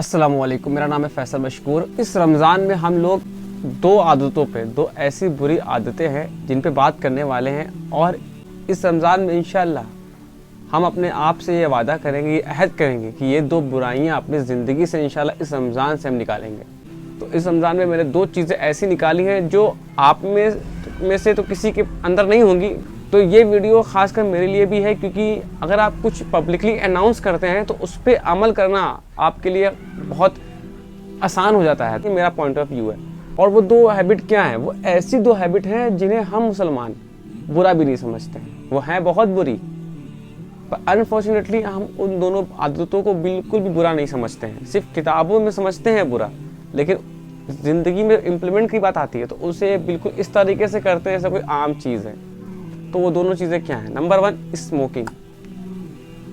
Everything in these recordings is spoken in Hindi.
अस्सलामुअलैकुम, मेरा नाम है फैसल मशकूर। इस रमज़ान में हम लोग दो आदतों पे, दो ऐसी बुरी आदतें हैं जिन पे बात करने वाले हैं। और इस रमज़ान में इंशाअल्लाह हम अपने आप से ये वादा करेंगे, ये अहद करेंगे कि ये दो बुराइयां अपनी ज़िंदगी से इंशाअल्लाह इस रमज़ान से हम निकालेंगे। तो इस रमज़ान में मैंने दो चीज़ें ऐसी निकाली हैं जो आप में से तो किसी के अंदर नहीं होंगी। तो ये वीडियो खासकर मेरे लिए भी है, क्योंकि अगर आप कुछ पब्लिकली अनाउंस करते हैं तो उस पर अमल करना आपके लिए बहुत आसान हो जाता है। कि मेरा पॉइंट ऑफ व्यू है। और वो दो हैबिट क्या हैं? वो ऐसी दो हैबिट हैं जिन्हें हम मुसलमान बुरा भी नहीं समझते हैं, वो हैं बहुत बुरी, पर अनफॉर्चुनेटली हम उन दोनों आदतों को बिल्कुल भी बुरा नहीं समझते हैं। सिर्फ किताबों में समझते हैं बुरा, लेकिन ज़िंदगी में इम्प्लीमेंट की बात आती है तो उसे बिल्कुल इस तरीके से करते हैं जैसे कोई आम चीज़ है। तो वो दोनों चीज़ें क्या हैं? Number 1, smoking.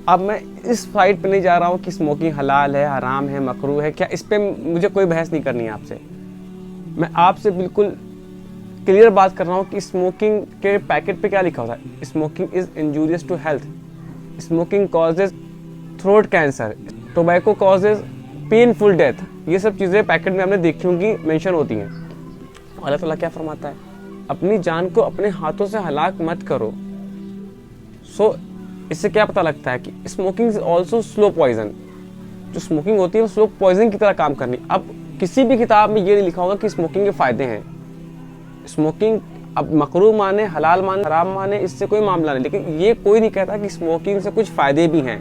अब मैं इस फाइट पे नहीं जा रहा हूँ कि स्मोकिंग हलाल है, हराम है, मकरूह है, क्या इस पे मुझे कोई बहस नहीं करनी है आपसे। मैं आपसे बिल्कुल क्लियर बात कर रहा हूँ कि स्मोकिंग के पैकेट पे क्या लिखा होता है। Smoking is injurious to health, smoking causes throat cancer, tobacco causes painful death. ये सब चीज़ें पैकेट में हमने देखी होंगी, मेंशन होती हैं। अल्लाह ताला क्या फरमाता है? अपनी जान को अपने हाथों से हलाक मत करो। इससे क्या पता लगता है कि smoking is also slow poison. जो स्मोकिंग होती है वो स्लो पॉइजन की तरह काम करनी। अब किसी भी किताब में ये नहीं लिखा होगा कि स्मोकिंग के फायदे हैं। स्मोकिंग अब मकरूह माने, हलाल माने, हराम माने, इससे कोई मामला नहीं, लेकिन ये कोई नहीं कहता कि स्मोकिंग से कुछ फायदे भी हैं।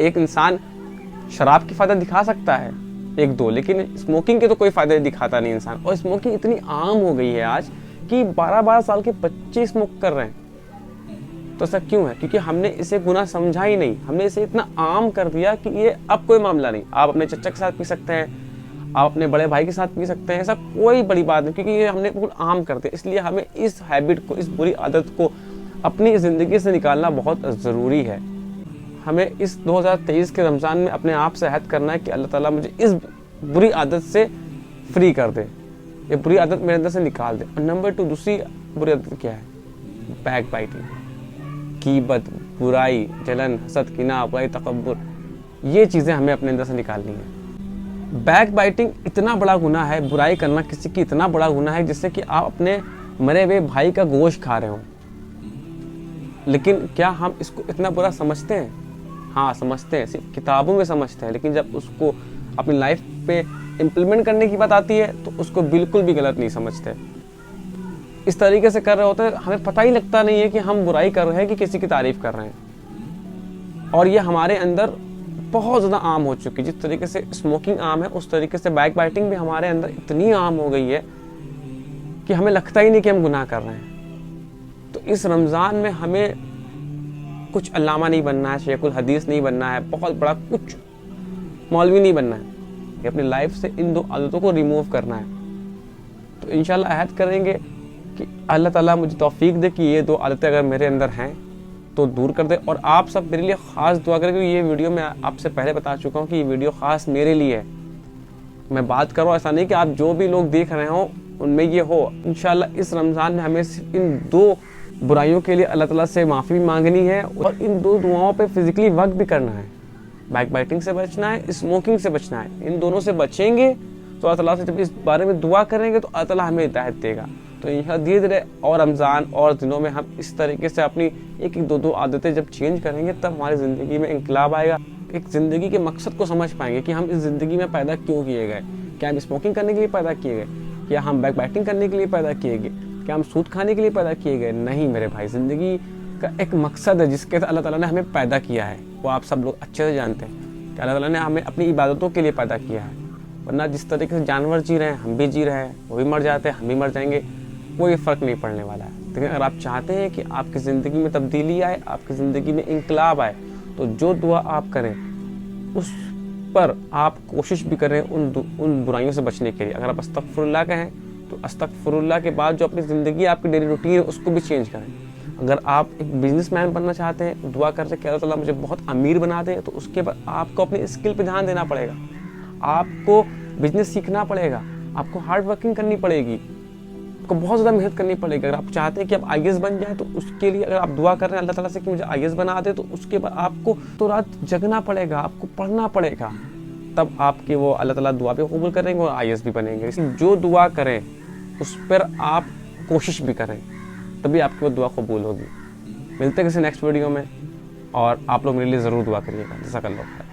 एक इंसान शराब के फायदे दिखा सकता है एक दो, लेकिन स्मोकिंग के तो कोई फायदे दिखाता नहीं इंसान। और स्मोकिंग इतनी आम हो गई है आज कि 12-12 साल के बच्चे स्मोक कर रहे हैं। तो ऐसा क्यों है? क्योंकि हमने इसे गुनाह समझा ही नहीं, हमने इसे इतना आम कर दिया कि ये अब कोई मामला नहीं। आप अपने चचा के साथ पी सकते हैं, आप अपने बड़े भाई के साथ पी सकते हैं, ऐसा कोई बड़ी बात नहीं, क्योंकि ये हमने बिल्कुल आम कर दिया। इसलिए हमें इस हैबिट को, इस बुरी आदत को अपनी ज़िंदगी से निकालना बहुत ज़रूरी है। हमें इस 2023 के रमज़ान में अपने आप से अहद करना है कि अल्लाह ताला मुझे इस बुरी आदत से फ्री कर दे, ये बुरी आदत मेरे अंदर से निकाल दे। और नंबर 2, दूसरी बुरी आदत क्या है? बैक बाइटिंग, ग़ीबत, बुराई, जलन, हसद, किना, बुराई, तकब्बुर। ये चीज़ें हमें अपने अंदर से निकालनी है। बैक बाइटिंग इतना बड़ा गुनाह है, बुराई करना किसी की इतना बड़ा गुनाह है जिससे कि आप अपने मरे हुए भाई का गोश्त खा रहे हो। लेकिन क्या हम इसको इतना बुरा समझते हैं? हाँ समझते हैं, सिर्फ किताबों में समझते हैं, लेकिन जब उसको अपनी लाइफ पे इम्प्लीमेंट करने की बात आती है तो उसको बिल्कुल भी गलत नहीं समझते। इस तरीके से कर रहे होते हैं, हमें पता ही लगता नहीं है कि हम बुराई कर रहे हैं कि किसी की तारीफ कर रहे हैं। और ये हमारे अंदर बहुत ज़्यादा आम हो चुकी है। जिस तरीके से स्मोकिंग आम है, उस तरीके से बैक बाइटिंग भी हमारे अंदर इतनी आम हो गई है कि हमें लगता ही नहीं कि हम गुनाह कर रहे हैं। तो इस रमज़ान में हमें कुछ अल्लामा नहीं बनना है, शेखुल हदीस नहीं बनना है, बहुत बड़ा कुछ मौलवी नहीं बनना है। अपनी लाइफ से इन दो आदतों को रिमूव करना है। तो इंशाल्लाह अहद करेंगे कि अल्लाह ताला मुझे तौफीक दे कि ये दो आदतें अगर मेरे अंदर हैं तो दूर कर दे। और आप सब मेरे लिए ख़ास दुआ करें, क्योंकि ये वीडियो मैं आपसे पहले बता चुका हूँ कि ये वीडियो ख़ास मेरे लिए है। मैं बात कर रहा हूँ, ऐसा नहीं कि आप जो भी लोग देख रहे हो उनमें ये हो। इंशाल्लाह इस रमज़ान में हमें सिर्फ इन दो बुराइयों के लिए अल्लाह ताला से माफ़ी भी मांगनी है और इन दो दुआओं पे फिजिकली वर्क भी करना है। बैक बाइटिंग से बचना है, स्मोकिंग से बचना है। इन दोनों से बचेंगे तो अल्लाह ताला से जब इस बारे में दुआ करेंगे तो अल्लाह ताला हमें हिदायत देगा। तो इंशाअल्लाह धीरे धीरे और रमज़ान और दिनों में हम इस तरीके से अपनी एक दो आदतें जब चेंज करेंगे तब हमारी ज़िंदगी में इंकलाब आएगा। एक ज़िंदगी के मकसद को समझ पाएंगे कि हम इस ज़िंदगी में पैदा क्यों किए गए। क्या हम स्मोकिंग करने के लिए पैदा किए गए? क्या हम बैक बाइटिंग करने के लिए पैदा किए गए? क्या हम सूद खाने के लिए पैदा किए गए? नहीं मेरे भाई, ज़िंदगी का एक मकसद है जिसके अल्लाह ताला ने हमें पैदा किया है। वो आप सब लोग अच्छे से जानते हैं कि अल्लाह ताला ने हमें अपनी इबादतों के लिए पैदा किया है। वरना जिस तरीके से जानवर जी रहे हैं हम भी जी रहे हैं, वो भी मर जाते हैं, हम भी मर जाएंगे, कोई फ़र्क नहीं पड़ने वाला है। लेकिन अगर आप चाहते हैं कि आपकी ज़िंदगी में तब्दीली आए, आपकी ज़िंदगी में इंकलाब आए, तो जो दुआ आप करें उस पर आप कोशिश भी करें उन बुराइयों से बचने के लिए। अगर आप अस्तगफुरुल्लाह कहें तो अस्तगफुरुल्लाह के बाद जो अपनी ज़िंदगी, आपकी डेली रूटीन है उसको भी चेंज करें। अगर आप एक बिजनेसमैन बनना चाहते हैं, दुआ कर सकते हैं अल्लाह ताला मुझे बहुत अमीर बना दे, तो उसके बाद आपको अपनी स्किल पे ध्यान देना पड़ेगा, आपको बिजनेस सीखना पड़ेगा, आपको हार्ड वर्किंग करनी पड़ेगी, आपको बहुत ज़्यादा मेहनत करनी पड़ेगी। अगर आप चाहते हैं कि आप IAS बन जाए तो उसके लिए अगर आप दुआ कर रहे हैं अल्लाह ताला से कि मुझे IAS बना दे, तो उसके बाद आपको तो रात जगना पड़ेगा, आपको पढ़ना पड़ेगा, तब आपकी वो अल्लाह ताला दुआ भी कबूल करेंगे और IAS भी बनेंगे। जो दुआ करें उस पर आप कोशिश भी करें, तभी आपकी वो दुआ कबूल होगी। मिलते हैं किसी नेक्स्ट वीडियो में, और आप लोग मेरे लिए ज़रूर दुआ करिएगा। जज़ाकल्लाह खैर।